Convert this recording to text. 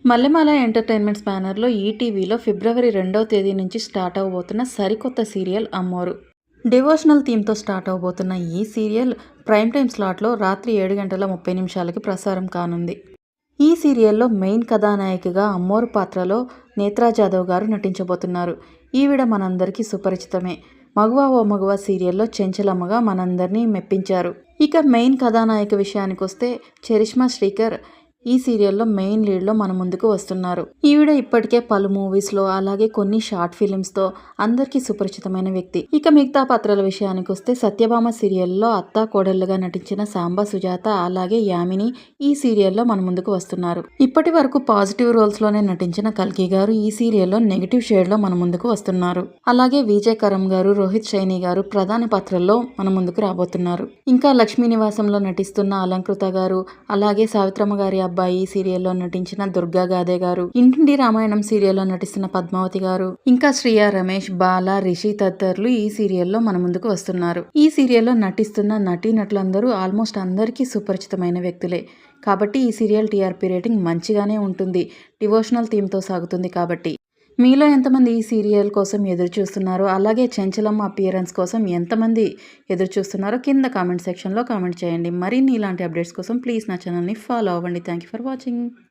Mallemala entertainments బ్యానర్లో ఈటీవీలో ఫిబ్రవరి 2వ తేదీ నుంచి స్టార్ట్ అవబోతున్న సరికొత్త సీరియల్ అమ్మోరు. డివోషనల్ థీమ్తో స్టార్ట్ అవబోతున్న ఈ సీరియల్ ప్రైమ్ టైమ్ స్లాట్లో రాత్రి 7:30 ప్రసారం కానుంది. ఈ సీరియల్లో మెయిన్ కథానాయికగా అమ్మోరు పాత్రలో నేత్రా జాదవ్ గారు నటించబోతున్నారు. ఈవిడ మనందరికీ సుపరిచితమే. మగువ ఓ మగువ సీరియల్లో చెంచలమ్మగా మనందరినీ మెప్పించారు. ఇక మెయిన్ కథానాయిక విషయానికొస్తే చరిష్మా శ్రీకర్ ఈ సీరియల్లో మెయిన్ లీడ్లో మన ముందుకు వస్తున్నారు. ఈవిడ ఇప్పటికే పలు మూవీస్లో అలాగే కొన్ని షార్ట్ ఫిలిమ్స్తో అందరికీ సుపరిచితమైన వ్యక్తి. ఇక మిగతా పాత్రల విషయానికి వస్తే సత్యభామ సీరియల్లో అత్తా కోడళ్లుగా నటించిన సాంబా సుజాత అలాగే యామిని ఈ సీరియల్లో మన ముందుకు వస్తున్నారు. ఇప్పటి వరకు పాజిటివ్ రోల్స్లోనే నటించిన కల్కి గారు ఈ సీరియల్లో నెగిటివ్ షేడ్లో మన ముందుకు వస్తున్నారు. అలాగే విజయ్ కరం గారు, రోహిత్ షైనీ గారు ప్రధాన పాత్రల్లో మన ముందుకు రాబోతున్నారు. ఇంకా లక్ష్మీ నివాసంలో నటిస్తున్న అలంకృత గారు, అలాగే సావిత్రమ్మ గారి అబ్బాయి సీరియల్లో నటించిన దుర్గా గాదే గారు, ఇంటింటి రామాయణం సీరియల్లో నటిస్తున్న పద్మావతి గారు, ఇంకా శ్రియా రమేష్, బాల, రిషి తదితరులు ఈ సీరియల్లో మన ముందుకు వస్తున్నారు. ఈ సీరియల్లో నటిస్తున్న నటీనటులందరూ ఆల్మోస్ట్ అందరికీ సుపరిచితమైన వ్యక్తులే. కాబట్టి ఈ సీరియల్ టీఆర్పీ రేటింగ్ మంచిగానే ఉంటుంది. డివోషనల్ థీమ్తో సాగుతుంది కాబట్టి. మీలో ఎంతమంది ఈ సీరియల్ కోసం ఎదురు చూస్తున్నారో, అలాగే చెంచలమ్మ అపియరెన్స్ కోసం ఎంతమంది ఎదురు చూస్తున్నారో కింద కామెంట్ సెక్షన్లో కామెంట్ చేయండి. మరిన్ని ఇలాంటి అప్డేట్స్ కోసం ప్లీజ్ నా ఛానల్ని ఫాలో అవ్వండి. Thank you for watching.